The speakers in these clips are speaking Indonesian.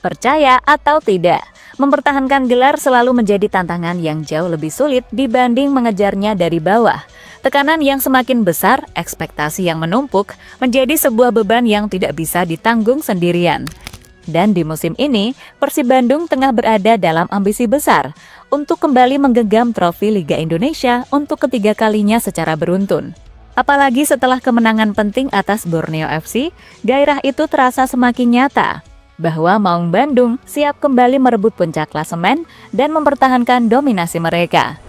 Percaya atau tidak, mempertahankan gelar selalu menjadi tantangan yang jauh lebih sulit dibanding mengejarnya dari bawah. Tekanan yang semakin besar, ekspektasi yang menumpuk, menjadi sebuah beban yang tidak bisa ditanggung sendirian. Dan di musim ini, Persib Bandung tengah berada dalam ambisi besar untuk kembali menggenggam trofi Liga Indonesia untuk ketiga kalinya secara beruntun. Apalagi setelah kemenangan penting atas Borneo FC, gairah itu terasa semakin nyata bahwa Maung Bandung siap kembali merebut puncak klasemen dan mempertahankan dominasi mereka.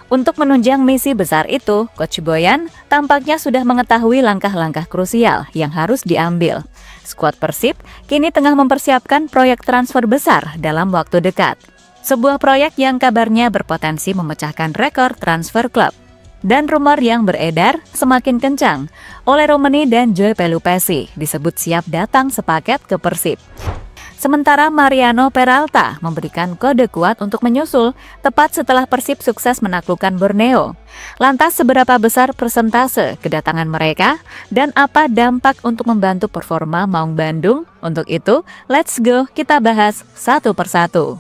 Untuk menunjang misi besar itu, Coach Boyan tampaknya sudah mengetahui langkah-langkah krusial yang harus diambil. Skuad Persib kini tengah mempersiapkan proyek transfer besar dalam waktu dekat. Sebuah proyek yang kabarnya berpotensi memecahkan rekor transfer klub. Dan rumor yang beredar semakin kencang. Oleh Romani dan Joy Pelupesi disebut siap datang sepaket ke Persib. Sementara Mariano Peralta memberikan kode kuat untuk menyusul tepat setelah Persib sukses menaklukkan Borneo. Lantas seberapa besar persentase kedatangan mereka dan apa dampak untuk membantu performa Maung Bandung? Untuk itu, let's go kita bahas satu persatu.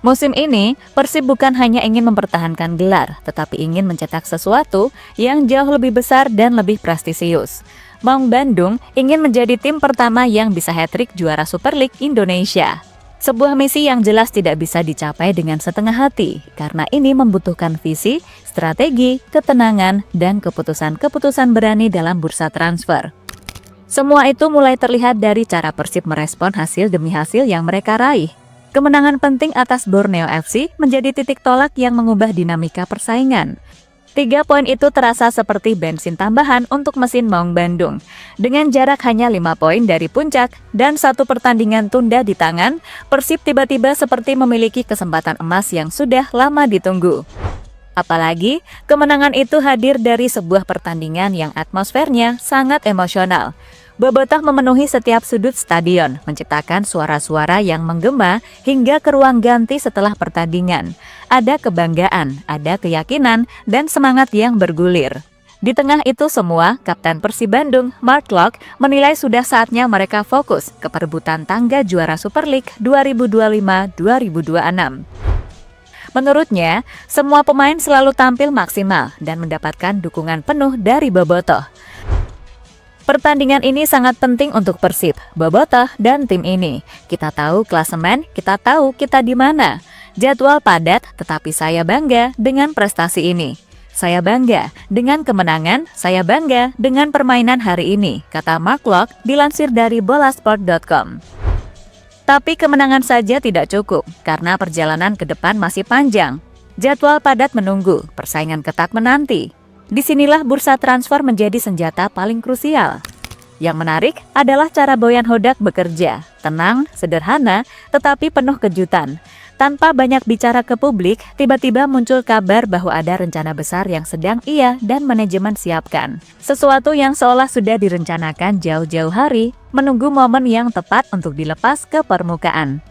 Musim ini, Persib bukan hanya ingin mempertahankan gelar, tetapi ingin mencetak sesuatu yang jauh lebih besar dan lebih prestisius. Maung Bandung ingin menjadi tim pertama yang bisa hat-trick juara Super League Indonesia. Sebuah misi yang jelas tidak bisa dicapai dengan setengah hati, karena ini membutuhkan visi, strategi, ketenangan, dan keputusan-keputusan berani dalam bursa transfer. Semua itu mulai terlihat dari cara Persib merespon hasil demi hasil yang mereka raih. Kemenangan penting atas Borneo FC menjadi titik tolak yang mengubah dinamika persaingan. 3 poin itu terasa seperti bensin tambahan untuk mesin Maung Bandung. Dengan jarak hanya 5 poin dari puncak dan 1 pertandingan tunda di tangan, Persib tiba-tiba seperti memiliki kesempatan emas yang sudah lama ditunggu. Apalagi, kemenangan itu hadir dari sebuah pertandingan yang atmosfernya sangat emosional. Bobotoh memenuhi setiap sudut stadion, menciptakan suara-suara yang menggema hingga ke ruang ganti setelah pertandingan. Ada kebanggaan, ada keyakinan, dan semangat yang bergulir. Di tengah itu semua, Kapten Persib Bandung, Mark Locke, menilai sudah saatnya mereka fokus ke perebutan tangga juara Super League 2025-2026. Menurutnya, semua pemain selalu tampil maksimal dan mendapatkan dukungan penuh dari Bobotoh. Pertandingan ini sangat penting untuk Persib, Bobotoh, dan tim ini. Kita tahu klasemen, kita tahu kita di mana. Jadwal padat, tetapi saya bangga dengan prestasi ini. Saya bangga dengan kemenangan, saya bangga dengan permainan hari ini, kata Mark Locke dilansir dari bolasport.com. Tapi kemenangan saja tidak cukup, karena perjalanan ke depan masih panjang. Jadwal padat menunggu, persaingan ketat menanti. Disinilah bursa transfer menjadi senjata paling krusial. Yang menarik adalah cara Boyan Hodak bekerja. Tenang, sederhana, tetapi penuh kejutan. Tanpa banyak bicara ke publik, tiba-tiba muncul kabar bahwa ada rencana besar yang sedang ia dan manajemen siapkan. Sesuatu yang seolah sudah direncanakan jauh-jauh hari, menunggu momen yang tepat untuk dilepas ke permukaan.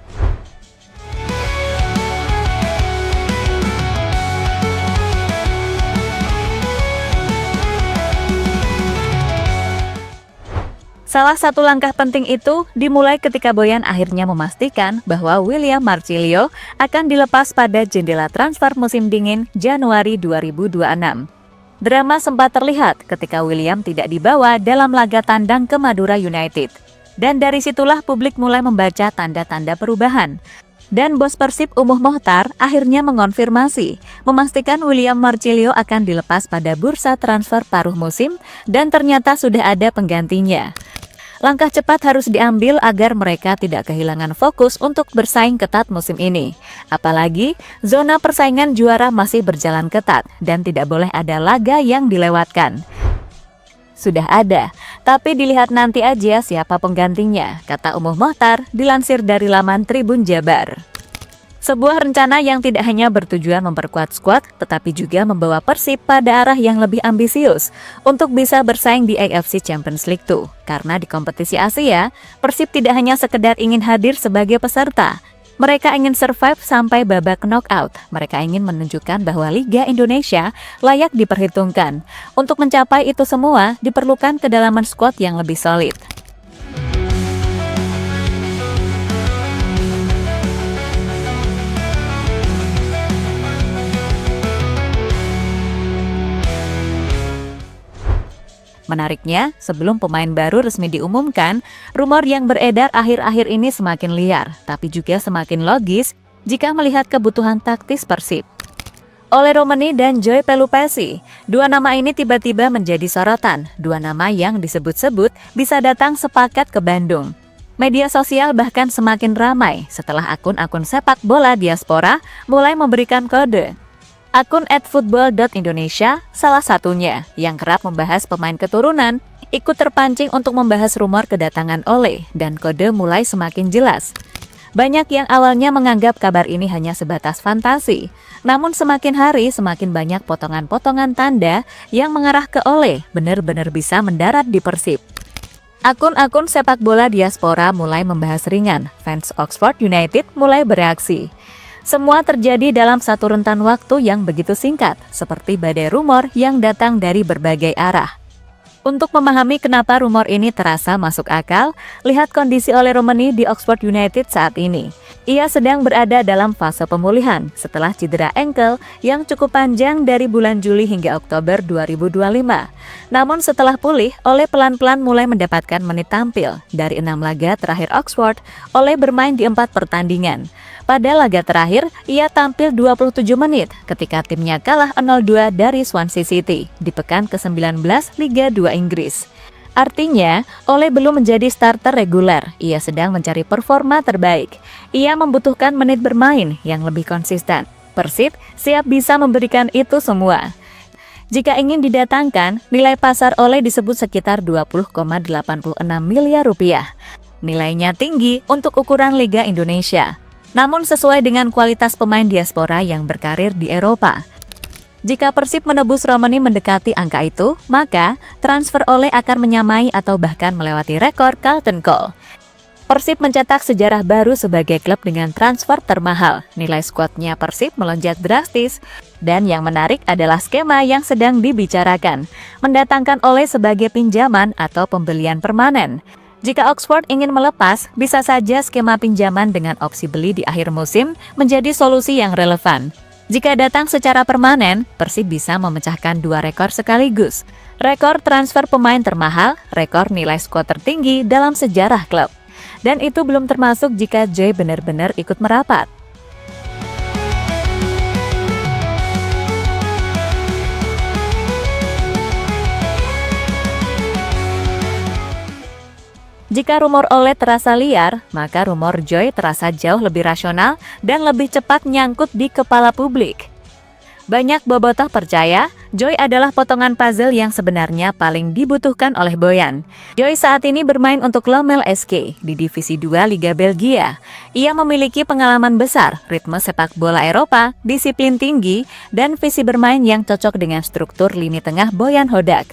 Salah satu langkah penting itu dimulai ketika Boyan akhirnya memastikan bahwa William Marcilio akan dilepas pada jendela transfer musim dingin Januari 2026. Drama sempat terlihat ketika William tidak dibawa dalam laga tandang ke Madura United. Dan dari situlah publik mulai membaca tanda-tanda perubahan. Dan bos Persib Umuh Mohtar akhirnya mengonfirmasi, memastikan William Marcilio akan dilepas pada bursa transfer paruh musim dan ternyata sudah ada penggantinya. Langkah cepat harus diambil agar mereka tidak kehilangan fokus untuk bersaing ketat musim ini. Apalagi, zona persaingan juara masih berjalan ketat dan tidak boleh ada laga yang dilewatkan. Sudah ada, tapi dilihat nanti aja siapa penggantinya, kata Umuh Mohtar dilansir dari laman Tribun Jabar. Sebuah rencana yang tidak hanya bertujuan memperkuat skuad, tetapi juga membawa Persib pada arah yang lebih ambisius untuk bisa bersaing di AFC Champions League 2. Karena di kompetisi Asia, Persib tidak hanya sekedar ingin hadir sebagai peserta, mereka ingin survive sampai babak knockout. Mereka ingin menunjukkan bahwa Liga Indonesia layak diperhitungkan. Untuk mencapai itu semua, diperlukan kedalaman skuad yang lebih solid. Menariknya, sebelum pemain baru resmi diumumkan, rumor yang beredar akhir-akhir ini semakin liar, tapi juga semakin logis jika melihat kebutuhan taktis Persib. Ole Romeni dan Joy Pelupessy, dua nama ini tiba-tiba menjadi sorotan, dua nama yang disebut-sebut bisa datang sepakat ke Bandung. Media sosial bahkan semakin ramai setelah akun-akun sepak bola diaspora mulai memberikan kode. Akun @football.indonesia salah satunya yang kerap membahas pemain keturunan ikut terpancing untuk membahas rumor kedatangan Ole dan kode mulai semakin jelas. Banyak yang awalnya menganggap kabar ini hanya sebatas fantasi, namun semakin hari semakin banyak potongan-potongan tanda yang mengarah ke Ole benar-benar bisa mendarat di Persib. Akun-akun sepak bola diaspora mulai membahas ringan, fans Oxford United mulai bereaksi. Semua terjadi dalam satu rentan waktu yang begitu singkat, seperti badai rumor yang datang dari berbagai arah. Untuk memahami kenapa rumor ini terasa masuk akal, lihat kondisi Ole Romeni di Oxford United saat ini. Ia sedang berada dalam fase pemulihan setelah cedera ankle yang cukup panjang dari bulan Juli hingga Oktober 2025. Namun setelah pulih, Ole pelan-pelan mulai mendapatkan menit tampil. Dari 6 laga terakhir Oxford, Ole bermain di 4 pertandingan. Pada laga terakhir, ia tampil 27 menit ketika timnya kalah 0-2 dari Swansea City di pekan ke-19 Liga 2 Inggris. Artinya, Ole belum menjadi starter reguler, ia sedang mencari performa terbaik. Ia membutuhkan menit bermain yang lebih konsisten. Persib siap bisa memberikan itu semua. Jika ingin didatangkan, nilai pasar Ole disebut sekitar 20,86 miliar rupiah. Nilainya tinggi untuk ukuran Liga Indonesia, namun sesuai dengan kualitas pemain diaspora yang berkarir di Eropa. Jika Persib menebus Romeni mendekati angka itu, maka transfer Ole akan menyamai atau bahkan melewati rekor Carlton Cole. Persib mencetak sejarah baru sebagai klub dengan transfer termahal. Nilai skuadnya Persib melonjak drastis, dan yang menarik adalah skema yang sedang dibicarakan, mendatangkan Ole sebagai pinjaman atau pembelian permanen. Jika Oxford ingin melepas, bisa saja skema pinjaman dengan opsi beli di akhir musim menjadi solusi yang relevan. Jika datang secara permanen, Persib bisa memecahkan 2 rekor sekaligus. Rekor transfer pemain termahal, rekor nilai skuad tertinggi dalam sejarah klub. Dan itu belum termasuk jika Joy benar-benar ikut merapat. Jika rumor Ole terasa liar, maka rumor Joy terasa jauh lebih rasional dan lebih cepat nyangkut di kepala publik. Banyak bobotoh percaya, Joy adalah potongan puzzle yang sebenarnya paling dibutuhkan oleh Boyan. Joy saat ini bermain untuk Lommel SK di Divisi 2 Liga Belgia. Ia memiliki pengalaman besar, ritme sepak bola Eropa, disiplin tinggi, dan visi bermain yang cocok dengan struktur lini tengah Boyan Hodak.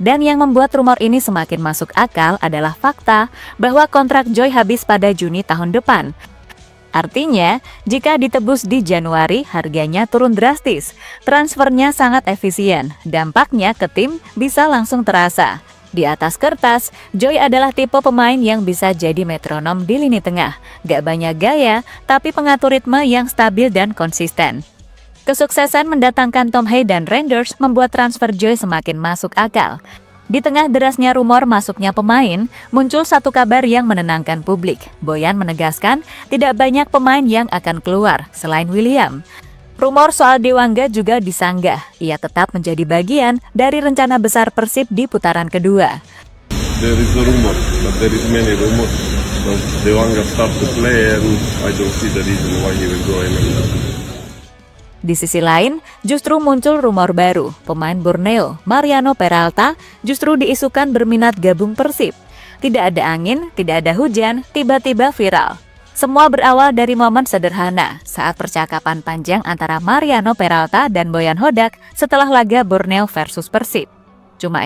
Dan yang membuat rumor ini semakin masuk akal adalah fakta bahwa kontrak Joy habis pada Juni tahun depan. Artinya, jika ditebus di Januari, harganya turun drastis. Transfernya sangat efisien, dampaknya ke tim bisa langsung terasa. Di atas kertas, Joy adalah tipe pemain yang bisa jadi metronom di lini tengah. Gak banyak gaya, tapi pengatur ritme yang stabil dan konsisten. Kesuksesan mendatangkan Tom Hay dan Rangers membuat transfer Joy semakin masuk akal. Di tengah derasnya rumor masuknya pemain, muncul satu kabar yang menenangkan publik. Boyan menegaskan tidak banyak pemain yang akan keluar selain William. Rumor soal Dewangga juga disanggah. Ia tetap menjadi bagian dari rencana besar Persib di putaran kedua. There is a rumor, but there is many rumors. But Dewangga start to play and I don't see the reason why he will go anywhere. Di sisi lain, justru muncul rumor baru. Pemain Borneo, Mariano Peralta, justru diisukan berminat gabung Persib. Tidak ada angin, tidak ada hujan, tiba-tiba viral. Semua berawal dari momen sederhana saat percakapan panjang antara Mariano Peralta dan Boyan Hodak setelah laga Borneo versus Persib. Cuma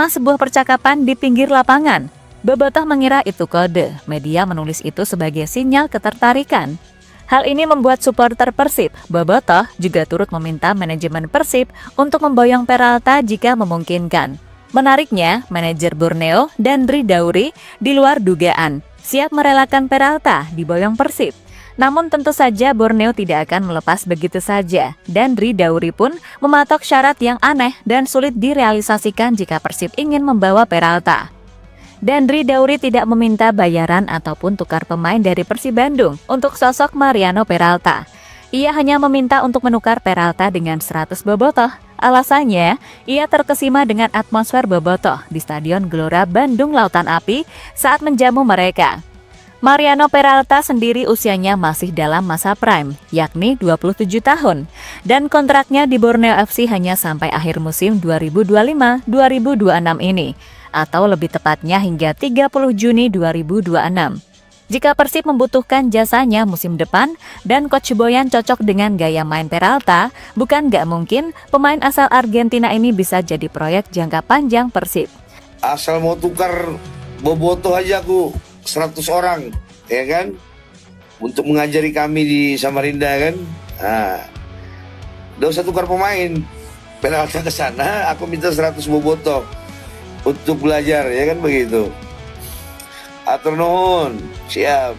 sebuah percakapan di pinggir lapangan. Bobotoh mengira itu kode, media menulis itu sebagai sinyal ketertarikan. Hal ini membuat supporter Persib, Bobotoh, juga turut meminta manajemen Persib untuk memboyong Peralta jika memungkinkan. Menariknya, manajer Borneo, Dandri Dauri, di luar dugaan, siap merelakan Peralta diboyong Persib. Namun tentu saja Borneo tidak akan melepas begitu saja. Dandri Dauri pun mematok syarat yang aneh dan sulit direalisasikan jika Persib ingin membawa Peralta. Dandri Dauri tidak meminta bayaran ataupun tukar pemain dari Persib Bandung untuk sosok Mariano Peralta. Ia hanya meminta untuk menukar Peralta dengan 100 bobotoh. Alasannya, ia terkesima dengan atmosfer bobotoh di Stadion Gelora Bandung Lautan Api saat menjamu mereka. Mariano Peralta sendiri usianya masih dalam masa prime, yakni 27 tahun. Dan kontraknya di Borneo FC hanya sampai akhir musim 2025-2026 ini, atau lebih tepatnya hingga 30 Juni 2026. Jika Persib membutuhkan jasanya musim depan dan Coach Boyan cocok dengan gaya main Peralta, bukan gak mungkin pemain asal Argentina ini bisa jadi proyek jangka panjang Persib. Asal mau tukar bobotoh aja aku 100 orang, ya kan? Untuk mengajari kami di Samarinda kan. Gak usah tukar pemain. Peralta ke sana, aku minta 100 bobotoh untuk belajar, ya kan begitu. Atur nuhun, siap.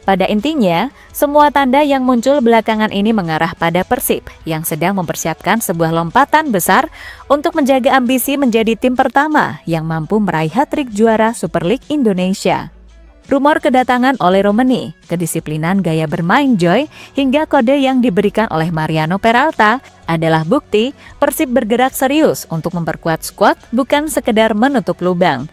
Pada intinya, semua tanda yang muncul belakangan ini mengarah pada Persib yang sedang mempersiapkan sebuah lompatan besar untuk menjaga ambisi menjadi tim pertama yang mampu meraih hat-trick juara Super League Indonesia. Rumor kedatangan Ole Romeni, kedisiplinan gaya bermain Joy, hingga kode yang diberikan oleh Mariano Peralta adalah bukti Persib bergerak serius untuk memperkuat skuad, bukan sekedar menutup lubang.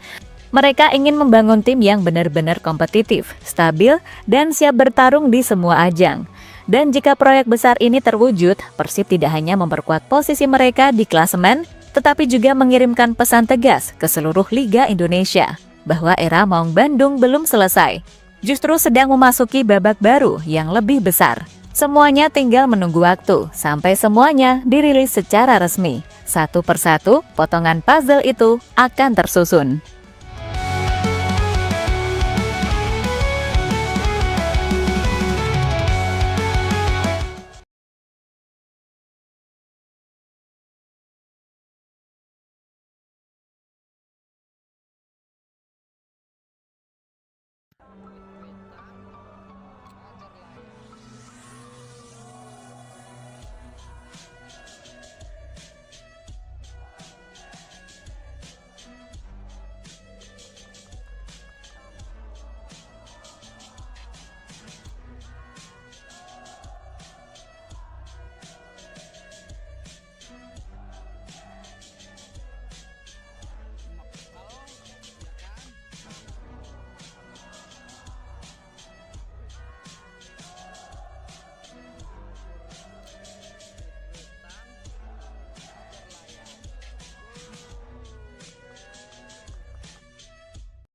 Mereka ingin membangun tim yang benar-benar kompetitif, stabil, dan siap bertarung di semua ajang. Dan jika proyek besar ini terwujud, Persib tidak hanya memperkuat posisi mereka di klasemen, tetapi juga mengirimkan pesan tegas ke seluruh Liga Indonesia bahwa era Maung Bandung belum selesai. Justru sedang memasuki babak baru yang lebih besar. Semuanya tinggal menunggu waktu sampai semuanya dirilis secara resmi. Satu persatu, potongan puzzle itu akan tersusun.